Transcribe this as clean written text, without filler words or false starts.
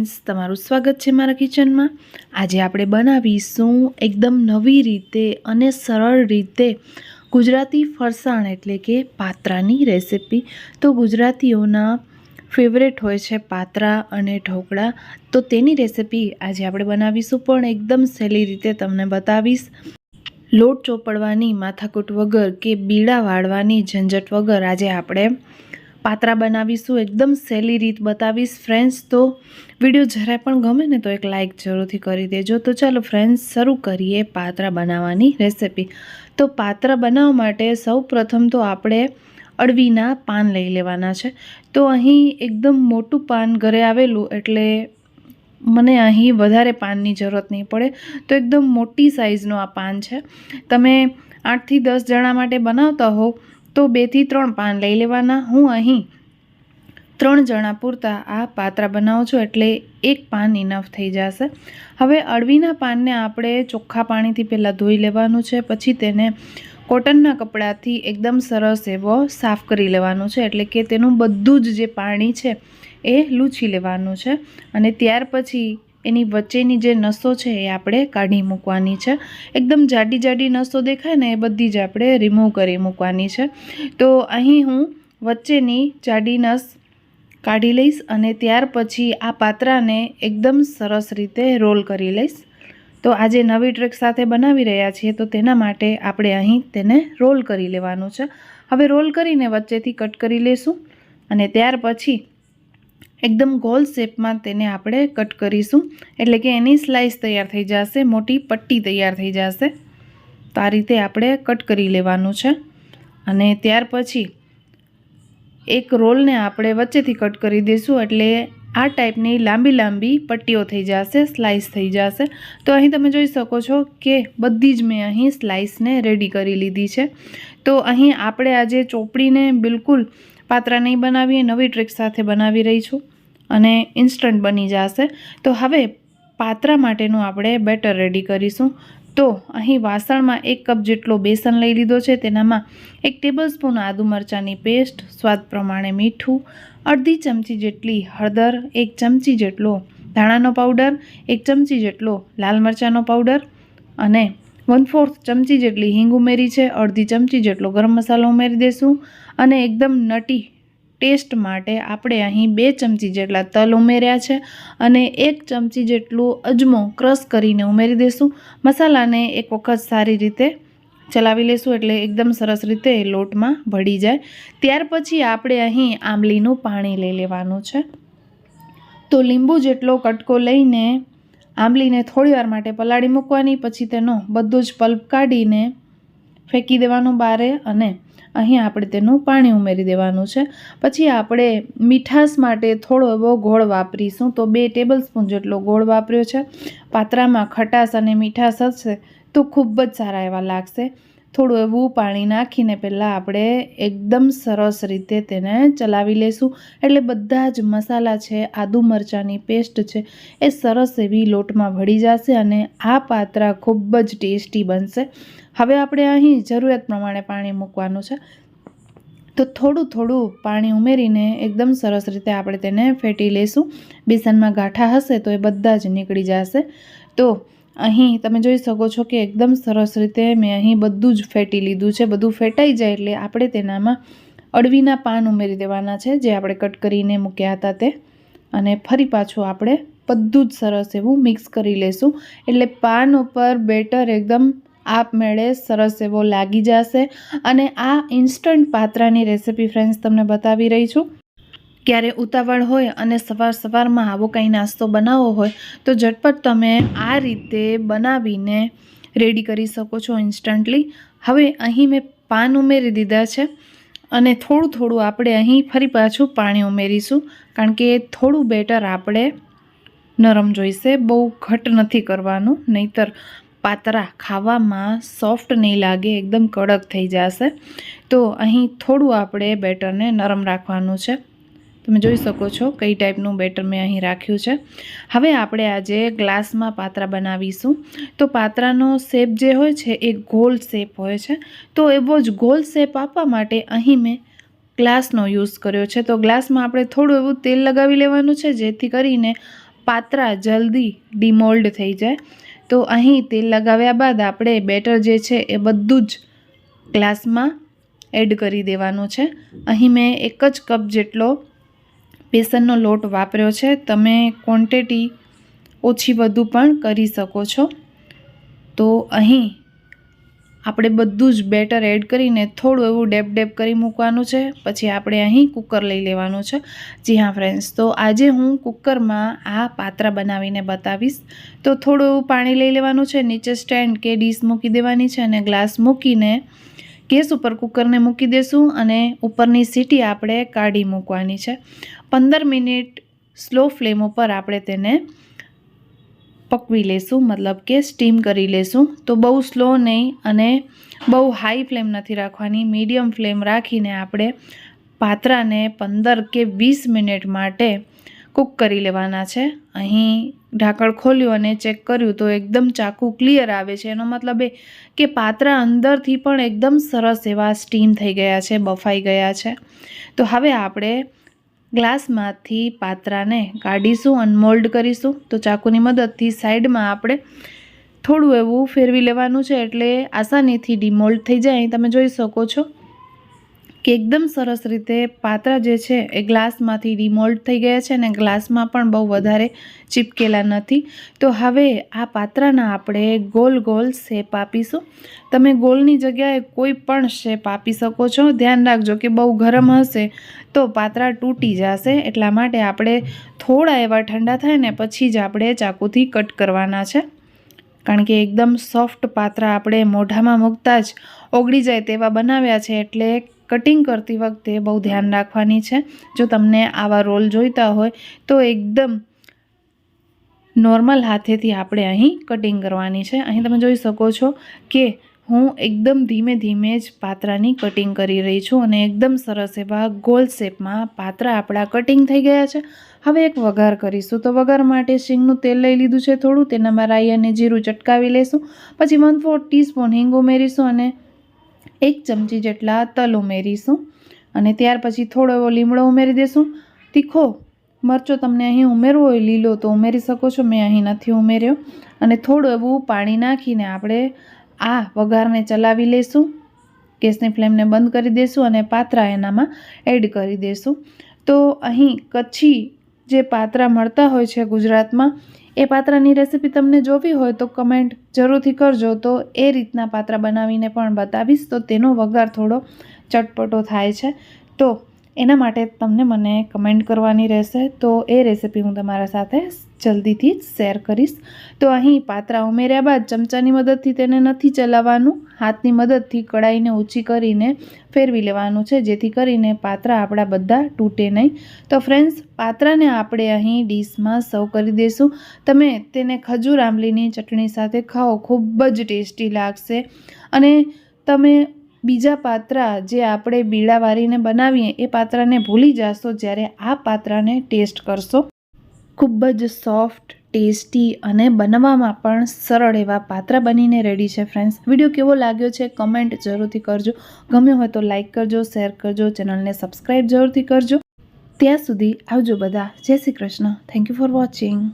Friends, તમારું સ્વાગત છે મારા કિચનમાં। આજે આપણે બનાવીશું એકદમ નવી રીતે અને સરળ રીતે ગુજરાતી ફરસાણ એટલે કે પાત્રાની રેસિપી। તો ગુજરાતીઓના ફેવરેટ હોય છે પાત્રા અને ઢોકળા, તો તેની રેસિપી આજે આપણે બનાવીશું, પણ એકદમ સહેલી રીતે તમને બતાવીશ। લોટ ચોપડવાની માથાકૂટ વગર કે બીડા વાળવાની ઝંઝટ વગર આજે આપણે પાત્રા બનાવીશું। એકદમ સહેલી રીત બતાવીશ ફ્રેન્ડ્સ। તો વિડીયો જરાય પણ ગમે ને તો એક લાઇક જરૂરથી કરી દેજો। તો ચાલો ફ્રેન્ડ્સ, શરૂ કરીએ પાત્રા બનાવવાની રેસિપી। તો પાત્રા બનાવવા માટે સૌ પ્રથમ તો આપણે અળવીના પાન લઈ લેવાના છે। તો અહીં એકદમ મોટું પાન ઘરે આવેલું એટલે મને અહીં વધારે પાનની જરૂરત નહીં પડે, તો એકદમ મોટી સાઇઝનું આ પાન છે। તમે 8 થી 10 જણા માટે બનાવતા હો તો 2 થી 3 પાન લઈ લેવાના। હું અહીં 3 જણા પૂરતા આ પાત્રા બનાવું છું એટલે એક પાન ઇનફ થઈ જશે। હવે અળવીના પાનને આપણે ચોખ્ખા પાણીથી પહેલાં ધોઈ લેવાનું છે, પછી તેને કોટનના કપડાથી એકદમ સરસ એવો સાફ કરી લેવાનું છે, એટલે કે તેનું બધું જ જે પાણી છે એ લૂછી લેવાનું છે। અને ત્યાર પછી એની વચ્ચેની જે નસો છે એ આપણે કાઢી મૂકવાની છે। એકદમ જાડી જાડી નસો દેખાય ને એ બધી જ આપણે રિમૂવ કરી મૂકવાની છે। તો અહીં હું વચ્ચેની જાડી નસ કાઢી લઈશ અને ત્યાર પછી આ પાત્રાને એકદમ સરસ રીતે રોલ કરી લઈશ। તો આજે નવી ટ્રીક સાથે બનાવી રહ્યા છીએ, તો તેના માટે આપણે અહીં તેને રોલ કરી લેવાનું છે। હવે રોલ કરીને વચ્ચેથી કટ કરી લઈશું અને ત્યાર પછી એકદમ ગોલ શેપમાં તેને આપણે કટ કરીશું, એટલે કે એની સ્લાઇસ તૈયાર થઈ જશે, મોટી પટ્ટી તૈયાર થઈ જશે। તો આ રીતે આપણે કટ કરી લેવાનું છે અને ત્યાર પછી એક રોલને આપણે વચ્ચેથી કટ કરી દઈશું, એટલે આ ટાઈપની લાંબી લાંબી પટ્ટીઓ થઈ જશે, સ્લાઇસ થઈ જશે। તો અહીં તમે જોઈ શકો છો કે બધી જ મેં અહીં સ્લાઇસને રેડી કરી લીધી છે। તો અહીં આપણે આજે ચોપડીને બિલકુલ પાત્રા નહીં બનાવીએ, નવી ટ્રીક સાથે બનાવી રહી છું અને ઇન્સ્ટન્ટ બની જશે। તો હવે પાત્રા માટેનું આપણે બેટર રેડી કરીશું। તો અહીં વાસણમાં 1 કપ જેટલો બેસન લઈ લીધો છે, તેનામાં 1 ટેબલસ્પૂન આદુ મરચાંની પેસ્ટ, સ્વાદ પ્રમાણે મીઠું, અડધી ચમચી જેટલી હળદર, 1 ચમચી જેટલો ધાણાનો પાવડર, 1 ચમચી જેટલો લાલ મરચાંનો પાવડર અને 1/4 ચમચી જેટલી હિંગ ઉમેરી છે, અડધી ચમચી જેટલો ગરમ મસાલો ઉમેરી દઈશું અને એકદમ નટી ટેસ્ટ માટે આપણે અહીં 2 ચમચી જેટલા તલ ઉમેર્યા છે અને 1 ચમચી જેટલું અજમો ક્રશ કરીને ઉમેરી દઈશું। મસાલાને એક વખત સારી રીતે ચલાવી લઈશું એટલે એકદમ સરસ રીતે લોટમાં ભળી જાય। ત્યાર પછી આપણે અહીં આંબલીનું પાણી લઈ લેવાનું છે। તો લીંબુ જેટલો કટકો લઈને આંબલીને થોડીવાર માટે પલાળી મૂકવાની, પછી તેનો બધો જ પલ્પ કાઢીને ફેંકી દેવાનો બારે અને અહીં આપણે તેનું પાણી ઉમેરી દેવાનું છે। પછી આપણે મીઠાશ માટે થોડો એવો ગોળ વાપરીશું। તો 2 ટેબલસ્પૂન જેટલો ગોળ વાપર્યો છે। પાત્રામાં ખટાશ અને મીઠાશ હશે તો ખૂબ જ સારા એવા લાગશે। થોડું એવું પાણી નાખીને પહેલાં આપણે એકદમ સરસ રીતે તેને ચલાવી લઈશું, એટલે બધા જ મસાલા છે, આદુ મરચાંની પેસ્ટ છે એ સરસ એવી લોટમાં ભળી જશે અને આ પાત્રા ખૂબ જ ટેસ્ટી બનશે। હવે આપણે અહીં જરૂરિયાત પ્રમાણે પાણી મૂકવાનું છે, તો થોડું થોડું પાણી ઉમેરીને એકદમ સરસ રીતે આપણે તેને ફેટી લઈશું। બેસનમાં ગાંઠા હશે તો એ બધા જ નીકળી જશે। તો અહીં તમે જોઈ શકો છો કે એકદમ સરસ રીતે મેં અહીં બધું જ ફેટી લીધું છે। બધું ફેટાઈ જાય એટલે આપણે તેનામાં અળવીના પાન ઉમેરી દેવાના છે, જે આપણે કટ કરીને મૂક્યા હતા તે, અને ફરી પાછું આપણે બધું જ સરસ એવું મિક્સ કરી લઈશું, એટલે પાન ઉપર બેટર એકદમ આપમેળે સરસ એવો લાગી જશે। અને આ ઇન્સ્ટન્ટ પાત્રાની રેસિપી ફ્રેન્ડ્સ તમને બતાવી રહી છું। ક્યારે ઉતાવળ હોય અને સવારમાં આવો કંઈ નાસ્તો બનાવવો હોય તો ઝટપટ તમે આ રીતે બનાવીને રેડી કરી શકો છો ઇન્સ્ટન્ટલી। હવે અહીં મેં પાન ઉમેરી દીધા છે અને થોડું થોડું આપણે અહીં ફરી પાછું પાણી ઉમેરીશું, કારણ કે થોડું બેટર આપણે નરમ જોઈશે, બહુ ઘટ નથી કરવાનું, નહીંતર પાત્રા ખાવામાં સોફ્ટ નહીં લાગે, એકદમ કડક થઈ જશે। તો અહીં થોડું આપણે બેટરને નરમ રાખવાનું છે। તમે જોઈ શકો છો કઈ ટાઈપનું બેટર મેં અહીં રાખ્યું છે। હવે આપણે આજે ગ્લાસમાં પાત્રા બનાવીશું। તો પાત્રાનો શેપ જે હોય છે એ ગોલ શેપ હોય છે, તો એવો જ ગોલ શેપ આપવા માટે અહીં મેં ગ્લાસનો યુઝ કર્યો છે। તો ગ્લાસમાં આપણે થોડું એવું તેલ લગાવી લેવાનું છે, જેથી કરીને પાત્રા જલ્દી ડિમોલ્ડ થઈ જાય. તો અહીં તેલ લગાવ્યા બાદ આપણે બેટર જે છે એ બધું જ ગ્લાસમાં એડ કરી દેવાનું છે. અહીં મેં 1 જ કપ જેટલો બેસનનો લોટ વાપર્યો છે. તમે ક્વોન્ટિટી ઓછી વધુ પણ કરી શકો છો. તો અહીં આપણે બધું જ બેટર એડ કરીને થોડું એવું ડેપ કરી મૂકવાનું છે. પછી આપણે અહીં કુકર લઈ લેવાનું છે. જી હા ફ્રેન્ડ્સ, તો આજે હું કુકરમાં આ પાત્રા બનાવીને બતાવીશ. તો થોડું એવું પાણી લઈ લેવાનું છે, નીચે સ્ટેન્ડ કે ડીશ મૂકી દેવાની છે અને ગ્લાસ મૂકીને ગેસ ઉપર કુકરને મૂકી દેશું અને ઉપરની સીટી આપણે કાઢી મૂકવાની છે. 15 મિનિટ સ્લો ફ્લેમ ઉપર આપણે તેને પકવી લેશું, મતલબ કે સ્ટીમ કરી લેશું. તો બહુ સ્લો નહીં અને બહુ હાઈ ફ્લેમ નથી રાખવાની, મીડિયમ ફ્લેમ રાખીને આપણે પાત્રાને 15 કે 20 મિનિટ માટે કૂક કરી લેવાના છે. અહીં ઢાંકણ ખોલ્યું અને ચેક કર્યું તો એકદમ ચાકુ ક્લિયર આવે છે. એનો મતલબ એ કે પાત્રા અંદરથી પણ એકદમ સરસ એવા સ્ટીમ થઈ ગયા છે, બફાઈ ગયા છે. તો હવે આપણે ગ્લાસમાંથી પાત્રાને કાઢીશું, અનમોલ્ડ કરીશું. તો ચાકુની મદદથી સાઈડમાં આપણે થોડું એવું ફેરવી લેવાનું છે એટલે આસાનીથી ડિમોલ્ડ થઈ જાય. અહીં તમે જોઈ શકો છો કે એકદમ સરસ રીતે પાત્રા જે છે એ ગ્લાસમાંથી ડિમોલ્ડ થઈ ગયા છે અને ગ્લાસમાં પણ બહુ વધારે ચીપકેલા નથી. તો હવે આ પાત્રાના આપણે ગોલ ગોલ શેપ આપીશું. તમે ગોલની જગ્યાએ કોઈ પણ શેપ આપી શકો છો. ધ્યાન રાખજો કે બહુ ગરમ હશે તો પાત્રા તૂટી જશે. એટલા માટે આપણે થોડા એવા ઠંડા થાય ને પછી જ આપણે ચાકુથી કટ કરવાના છે, કારણ કે એકદમ સોફ્ટ પાત્રા આપણે મોઢામાં મૂકતા જ ઓગળી જાય તેવા બનાવ્યા છે. એટલે કટિંગ કરતી વખતે બહુ ધ્યાન રાખવાની છે. જો તમને આવા રોલ જોઈતા હોય તો એકદમ નોર્મલ હાથેથી આપણે અહીં કટિંગ કરવાની છે. અહીં તમે જોઈ શકો છો કે હું એકદમ ધીમે ધીમે જ પાત્રાની કટિંગ કરી રહી છું અને એકદમ સરસ એવા ગોલ શેપમાં પાત્રા આપણા કટિંગ થઈ ગયા છે. હવે એક વઘાર કરીશું. તો વઘાર માટે શીંગનું તેલ લઈ લીધું છે થોડું, તેનામાં રાઈ અને જીરું ચટકાવી લેશું. પછી 1/4 ટીસ્પૂન હિંગ ઉમેરીશું અને 1 ચમચી જેટલા તલ ઉમેરીશું અને ત્યાર પછી થોડો એવો લીમડો ઉમેરી દઈશું. તીખો મરચો તમને અહીં ઉમેરવો હોય લીલો તો ઉમેરી શકો છો, મેં અહીં નથી ઉમેર્યો. અને થોડું એવું પાણી નાખીને આપણે આ વઘારને ચલાવી લઈશું. ગેસની ફ્લેમને બંધ કરી દઈશું અને પાત્રા એનામાં એડ કરી દઈશું. તો અહીં કચ્છી જે પાત્રા મળતા હોય છે ગુજરાતમાં, એ પાત્રાની રેસીપી તમને જોવી હોય તો કમેન્ટ જરૂરથી કરજો. તો એ રીતના પાત્રા બનાવીને પણ બતાવીશ. તો તેનો વઘાર થોડો ચટપટો થાય છે, તો એના માટે તમને મને કમેન્ટ કરવાની રહેશે. તો એ રેસીપી હું તમારા સાથે જલ્દીથી જ શેર કરીશ. તો અહીં પાત્રા ઉમેર્યા બાદ ચમચાની મદદથી તેને નથી ચલાવવાનું, હાથની મદદથી કડાઈને ઊંચી કરીને ફેરવી લેવાનું છે, જેથી કરીને પાત્રા આપણા બધા તૂટે નહીં. તો ફ્રેન્ડ્સ, પાત્રાને આપણે અહીં ડીશમાં સર્વ કરી દઈશું. તમે તેને ખજૂર આંબલીની ચટણી સાથે ખાઓ, ખૂબ જ ટેસ્ટી લાગશે. અને તમે બીજા પાત્રા જે આપણે બીડા વારીને બનાવીએ એ પાત્રાને ભૂલી જશો જ્યારે આ પાત્રાને ટેસ્ટ કરશો. ખૂબ જ સોફ્ટ, ટેસ્ટી અને બનાવવામાં પણ સરળ એવા પાત્રા બનીને રેડી છે. ફ્રેન્ડ્સ, વિડીયો કેવો લાગ્યો છે કમેન્ટ જરૂરથી કરજો. ગમ્યો હોય તો લાઇક કરજો, શેર કરજો, ચેનલને સબસ્ક્રાઈબ જરૂરથી કરજો. ત્યાં સુધી આવજો બધા. જય Shri Krishna. Thank you for watching.